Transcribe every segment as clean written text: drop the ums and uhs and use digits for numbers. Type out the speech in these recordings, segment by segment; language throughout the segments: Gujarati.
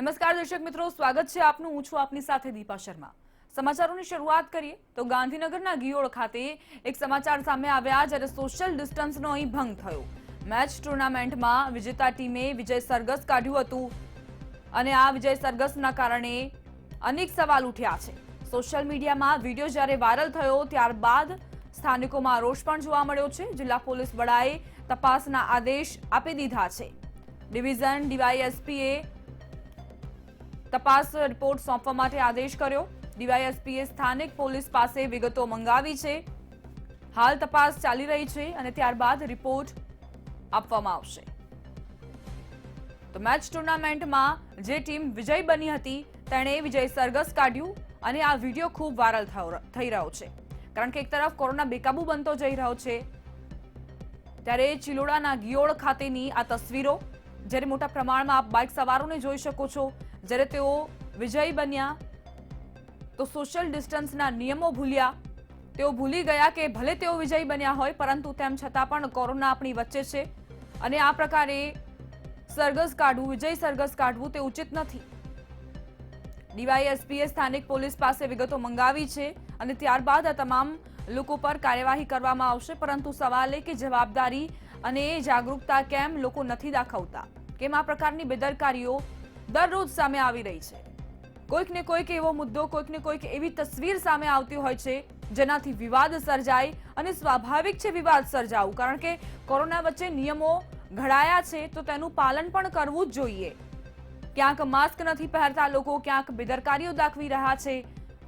નમસ્કાર દર્શક મિત્રો, સ્વાગત છે આપનું। હું છું આપની સાથે દીપા શર્મા। સમાચારોની શરૂઆત કરીએ તો ગાંધીનગરના ગિયોડ ખાતે એક સમાચાર સામે આવ્યા, જ્યારે સોશિયલ ડિસ્ટન્સનો અહીં ભંગ થયો। મેચ ટુર્નામેન્ટમાં વિજેતા ટીમે વિજય સરઘસ કાઢ્યું હતું અને આ વિજય સરઘસના કારણે અનેક સવાલ ઉઠ્યા છે। સોશિયલ મીડિયામાં વિડીયો જ્યારે વાયરલ થયો ત્યારબાદ સ્થાનિકોમાં રોષ પણ જોવા મળ્યો છે। જિલ્લા પોલીસ વડાએ તપાસના આદેશ આપી દીધા છે। ડિવિઝન ડીવાયએસપીએ તપાસ રિપોર્ટ સોંપવા માટે આદેશ કર્યો। ડીવાયએસપીએ સ્થાનિક પોલીસ પાસે વિગતો મંગાવી છે। હાલ તપાસ ચાલી રહી છે અને ત્યારબાદ રિપોર્ટ આપવામાં આવશે। તો મેચ ટુર્નામેન્ટમાં જે ટીમ વિજય બની હતી તેણે વિજય સરઘસ કાઢ્યું અને આ વિડીયો ખૂબ વાયરલ થઈ રહ્યો છે, કારણ કે એક તરફ કોરોના બેકાબુ બનતો જઈ રહ્યો છે, ત્યારે ચિલોડાના ગિયોડ ખાતેની આ તસવીરો, જ્યારે મોટા પ્રમાણમાં આપ બાઇક સવારોને જોઈ શકો છો। જ્યારે તેઓ વિજય બન્યા તો સોશિયલ ડિસ્ટન્સના નિયમો ભૂલ્યા। તેઓ ભૂલી ગયા કે ભલે તેઓ વિજય બન્યા હોય, પરંતુ તેમ છતાં પણ કોરોના આપણી વચ્ચે છે અને આ પ્રકારે સરઘસ કાઢવું, વિજય સરઘસ કાઢવું તે ઉચિત નથી। ડીવાયએસપીએ સ્થાનિક પોલીસ પાસે વિગતો મંગાવી છે અને ત્યારબાદ આ તમામ લોકો પર કાર્યવાહી કરવામાં આવશે। પરંતુ સવાલ એ કે જવાબદારી અને જાગૃતતા કેમ લોકો નથી દાખવતા? કેમ આ પ્રકારની બેદરકારીઓ દરરોજ સામે આવી રહી છે? કોઈક ને કોઈક એવો મુદ્દો, કોઈક ને કોઈક એવી તસવીર સામે આવતી હોય છે જેનાથી વિવાદ સર્જાય અને સ્વાભાવિક છે વિવાદ સર્જાવું, કારણ કે કોરોના વચ્ચે નિયમો ઘડાયા છે તો તેનું પાલન પણ કરવું જ જોઈએ। ક્યાંક માસ્ક નથી પહેરતા લોકો, ક્યાંક બેદરકારીઓ દાખવી રહ્યા છે।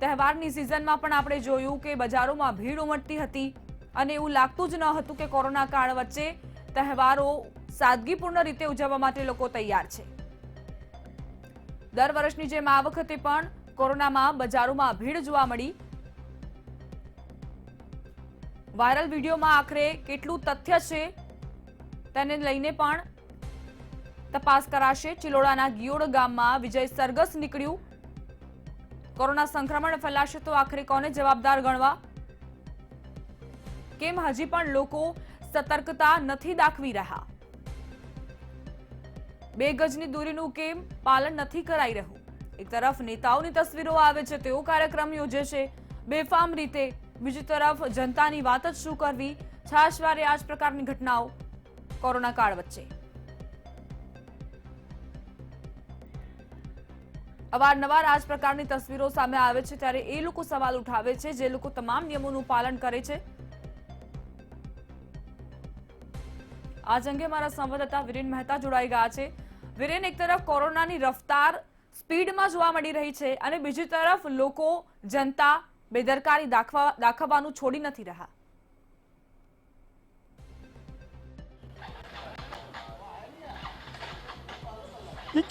તહેવારની સિઝનમાં પણ આપણે જોયું કે બજારોમાં ભીડ ઉમટતી હતી અને એવું લાગતું જ ન હતું કે કોરોના કાળ વચ્ચે તહેવારો સાદગીપૂર્ણ રીતે ઉજવવા માટે લોકો તૈયાર છે। દર વર્ષની જેમ આ વખતે પણ કોરોનામાં બજારોમાં ભીડ જોવા મળી। વાયરલ વિડીયોમાં આખરે કેટલું તથ્ય છે તેને લઈને પણ તપાસ કરાશે। ચિલોડાના ગિયોડ ગામમાં વિજય સરઘસ નીકળ્યું। કોરોના સંક્રમણ ફેલાશે તો આખરે કોને જવાબદાર ગણવા? કેમ હજી પણ લોકો સતર્કતા નથી દાખવી રહ્યા? 2 ગજની દૂરીનું કેમ પાલન નથી કરાઈ રહ્યું? એક તરફ નેતાઓની તસવીરો આવે છે, તેઓ કાર્યક્રમ યોજે છે બેફામ રીતે, બીજી તરફ જનતાની વાત જ શું કરવી? છાશવારે આ જ પ્રકારની ઘટનાઓ કોરોના કાળ વચ્ચે અવારનવાર આ જ પ્રકારની તસવીરો સામે આવે છે, ત્યારે એ લોકો સવાલ ઉઠાવે છે જે લોકો તમામ નિયમોનું પાલન કરે છે। આજ અંગે મારા સંવાદદાતા વિરેન મહેતા જોડાઈ ગયા છે। વિરેન, એક તરફ કોરોનાની રફતાર સ્પીડમાં જોવા મળી રહી છે અને બીજી તરફ લોકો, જનતા બેદરકારી દાખવવાનું છોડી નથી રહ્યા।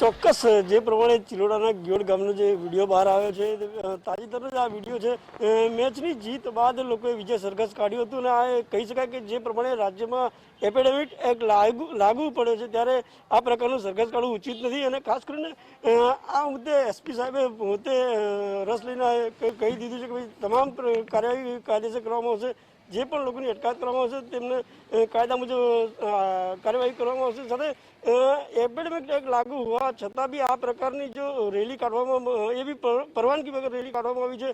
ચોક્કસ જે પ્રમાણે ચિલોડાના ગિયોડ ગામનો જે વિડીયો બહાર આવ્યો છે, તાજેતરનો જ આ વિડીયો છે। મેચની જીત બાદ લોકોએ વિજય સરઘસ કાઢ્યું હતું અને આ કહી શકાય કે જે પ્રમાણે રાજ્યમાં એપિડેમિક એક્ટ લાગુ પડે છે ત્યારે આ પ્રકારનું સરઘસ કાઢવું ઉચિત નથી। અને ખાસ કરીને આ મુદ્દે એસપી સાહેબે પોતે રસ લઈને કહી દીધું છે કે ભાઈ તમામ કાર્યવાહી કાયદેસર કરવામાં આવશે। જે પણ લોકોની અટકાયત કરવામાં આવશે તેમને કાયદા મુજબ કાર્યવાહી કરવામાં આવશે। સાથે એપિડેમિક એક્ટ લાગુ હોવા છતાં બી આ પ્રકારની જો રેલી કાઢવામાં, એ બી પરવાનગી વગર રેલી કાઢવામાં આવી છે,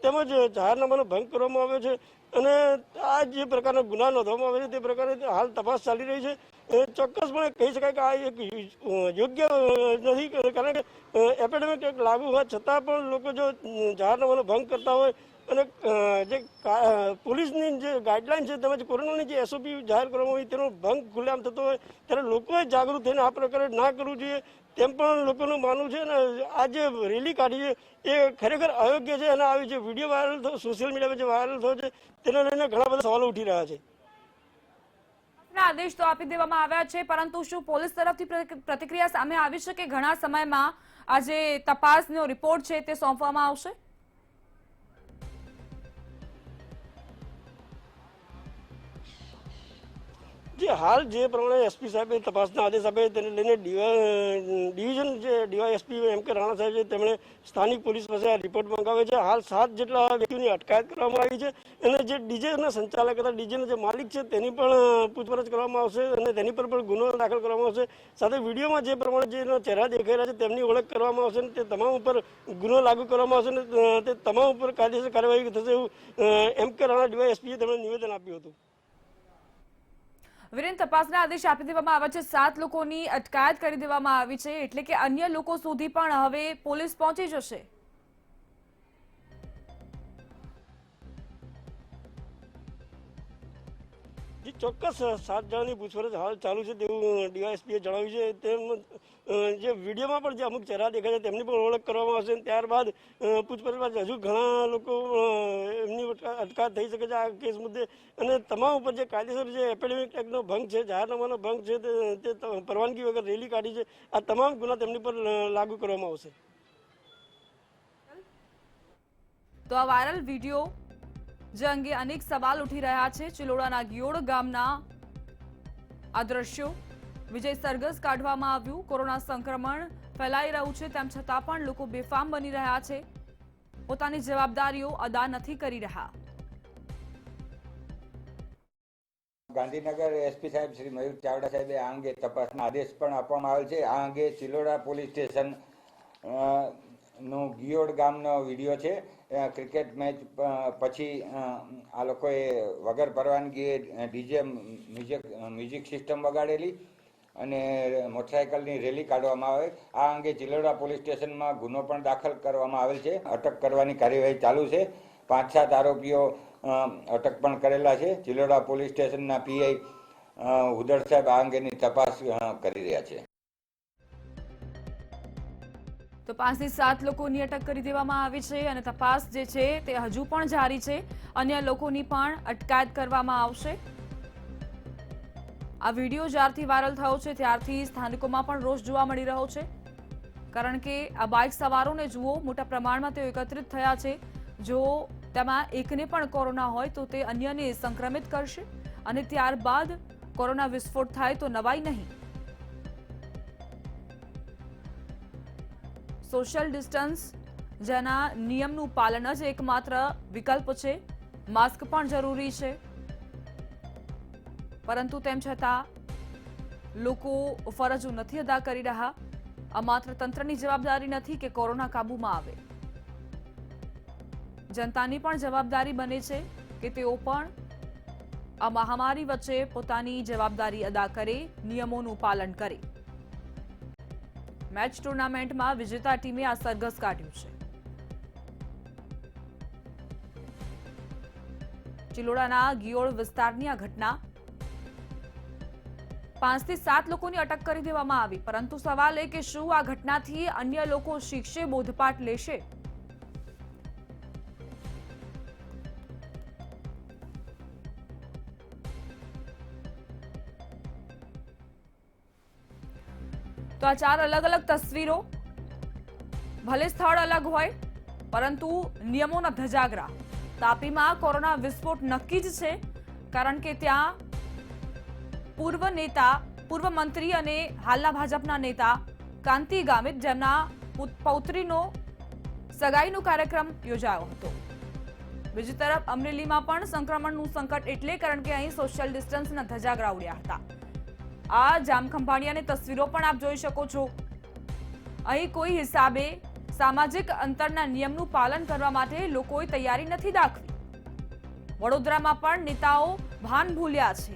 તેમજ જાહેરનામાનો ભંગ કરવામાં આવ્યો છે અને આ જે પ્રકારના ગુના નોંધવામાં આવે છે તે પ્રકારે હાલ તપાસ ચાલી રહી છે। ચોક્કસપણે કહી શકાય કે આ એક યોગ્ય નથી, કારણ કે એપિડેમિક એક્ટ લાગુ હોવા છતાં પણ લોકો જો જાહેરનામાનો ભંગ કરતા હોય અને જે પોલીસની જે ગાઈડલાઈન છે તેમજ કોરોનાની જે એસઓપી જાહેર કરવામાં આવી તેનો ભંગ ખુલ્લેઆમ થતો હોય ત્યારે લોકોએ જાગૃત થઈને આ પ્રકારે ના કરવું જોઈએ તેમ પણ લોકોનું માનવું છે। અને આ જે રેલી કાઢી છે એ ખરેખર અયોગ્ય છે અને આવી જે વિડીયો વાયરલ સોશિયલ મીડિયામાં જે વાયરલ થયો છે તેને લઈને ઘણા બધા સવાલો ઉઠી રહ્યા છે। આદેશ તો આપી દેવામાં આવ્યા છે, પરંતુ શું પોલીસ તરફથી પ્રતિક્રિયા સામે આવી છે કે ઘણા સમયમાં આ જે તપાસનો રિપોર્ટ છે તે સોંપવામાં આવશે? જે હાલ જે પ્રમાણે એસપી સાહેબે તપાસના આદેશ આપે તેને લઈને ડિવિઝન જે ડીવાયએસપી એમ કે રાણા સાહેબ છે તેમણે સ્થાનિક પોલીસ પાસે આ રિપોર્ટ મંગાવ્યો છે. હાલ 7 જેટલા વ્યક્તિઓની અટકાયત કરવામાં આવી છે અને જે ડીજેના સંચાલક હતા, ડીજેના જે માલિક છે તેની પણ પૂછપરછ કરવામાં આવશે અને તેની પર પણ ગુનો દાખલ કરવામાં આવશે. સાથે વિડીયોમાં જે પ્રમાણે જેના ચહેરા દેખાઈ રહ્યા છે તેમની ઓળખ કરવામાં આવશે અને તે તમામ ઉપર ગુનો લાગુ કરવામાં આવશે અને તે તમામ ઉપર કાયદેસર કાર્યવાહી થશે એવું એમ કે રાણા ડીવાયએસપીએ તેમણે નિવેદન આપ્યું હતું. વીરેન, તપાસના આદેશ આપી દેવામાં આવ્યા છે, 7 લોકોની અટકાયત કરી દેવામાં આવી છે, એટલે કે અન્ય લોકો સુધી પણ હવે પોલીસ પહોંચી જશે. જી ચોક્કસ 7 જણાની પૂછપરછ હાલ ચાલુ છે તેવું ડીવાયએસપીએ જણાવ્યું છે. તેમ જે વિડીયોમાં પણ જે અમુક ચહેરા દેખાય છે તેમની પણ ઓળખ કરવામાં આવશે. ત્યારબાદ પૂછપરછ બાદ હજુ ઘણા લોકો એમની અટકાયત થઈ શકે છે આ કેસ મુદ્દે અને તમામ ઉપર જે કાયદેસર જે એપિડેમિક એક્ટનો ભંગ છે, જાહેરનામાનો ભંગ છે, તે પરવાનગી વગર રેલી કાઢી છે, આ તમામ ગુના તેમની પર લાગુ કરવામાં આવશે. તો આ વાયરલ વિડીયો જે અંગે અનેક સવાલ ઉઠી રહ્યા છે, ચિલોડાના ગિયોડ ગામના આ દ્રશ્યો, વિજય સરઘસ કાઢવામાં આવ્યું. કોરોના સંક્રમણ ફેલાઈ રહ્યું છે તેમ છતાં પણ લોકો બેફામ બની રહ્યા છે, પોતાની જવાબદારીઓ અદા નથી કરી રહ્યા. ગાંધીનગર એસપી સાહેબ શ્રી મયુર ચાવડા સાહેબે આ અંગે તપાસના આદેશ પણ આપવામાં આવેલ છે. આ અંગે ચિલોડા પોલીસ સ્ટેશન નો ગિયોડ ગામનો વિડીયો છે. ક્રિકેટ મેચ પછી આ લોકોએ વગર પરવાનગીએ ડીજે મ્યુઝિક સિસ્ટમ વગાડેલી અને મોટરસાયકલની રેલી કાઢવામાં આવે. આ અંગે ચિલોડા પોલીસ સ્ટેશનમાં ગુનો પણ દાખલ કરવામાં આવેલ છે. અટક કરવાની કાર્યવાહી ચાલુ છે. 5-7 આરોપીઓ અટક પણ કરેલા છે. ચિલોડા પોલીસ સ્ટેશનના પીઆઈ ઉદડ સાહેબ આ અંગેની તપાસ કરી રહ્યા છે. તો 5 થી 7 લોકોની અટક કરી દેવામાં આવી છે અને તપાસ જે છે તે હજુ પણ જારી છે. અન્ય લોકોની પણ અટકાયત કરવામાં આવશે. આ વિડીયો જ્યારથી વાયરલ થયો છે ત્યારથી સ્થાનિકોમાં પણ રોષ જોવા મળી રહ્યો છે, કારણ કે આ બાઇક સવારોને જુઓ, મોટા પ્રમાણમાં તેઓ એકત્રિત થયા છે. જો તેમાં એકને પણ કોરોના હોય તો તે અન્યને સંક્રમિત કરશે અને ત્યારબાદ કોરોના વિસ્ફોટ થાય તો નવાઈ નહીં. સોશિયલ ડિસ્ટન્સ જેના નિયમનું પાલન જ એકમાત્ર વિકલ્પ છે. માસ્ક પણ જરૂરી છે, પરંતુ તેમ છતાં લોકો ફરજો નથી અદા કરી રહ્યા. આ માત્ર તંત્રની જવાબદારી નથી કે કોરોના કાબૂમાં આવે, જનતાની પણ જવાબદારી બને છે કે તેઓ પણ આ મહામારી વચ્ચે પોતાની જવાબદારી અદા કરે, નિયમોનું પાલન કરે. મેચ ટુર્નામેન્ટમાં વિજેતા ટીમે આ સરઘસ કાઢ્યું છે. ચિલોડાના ગિયોડ વિસ્તારની આ ઘટના, 5 થી 7 લોકોની અટક કરી દેવામાં આવી, પરંતુ સવાલ એ કે શું આ ઘટનાથી અન્ય લોકો શીખશે, બોધપાઠ લેશે? તો આ 4 અલગ અલગ તસવીરો, ભલે સ્થળ અલગ હોય પરંતુ નિયમોના ધજાગરા. તાપીમાં કોરોના વિસ્ફોટ નક્કી જ છે, કારણ કે ત્યાં પૂર્વ મંત્રી અને હાલના ભાજપના નેતા કાંતિ ગામિત, જેમના પૌત્રીનો સગાઈનો કાર્યક્રમ યોજાયો હતો. બીજી તરફ અમરેલીમાં પણ સંક્રમણનું સંકટ, એટલે કારણ કે અહીં સોશિયલ ડિસ્ટન્સના ધજાગરા ઉડ્યા હતા. આ જામખંભાળિયાની તસવીરો પણ આપ જોઈ શકો છો. અહીં કોઈ હિસાબે સામાજિક અંતરના નિયમનું પાલન કરવા માટે લોકોએ તૈયારી નથી દાખવી. વડોદરામાં પણ નેતાઓ ભાન ભૂલ્યા છે.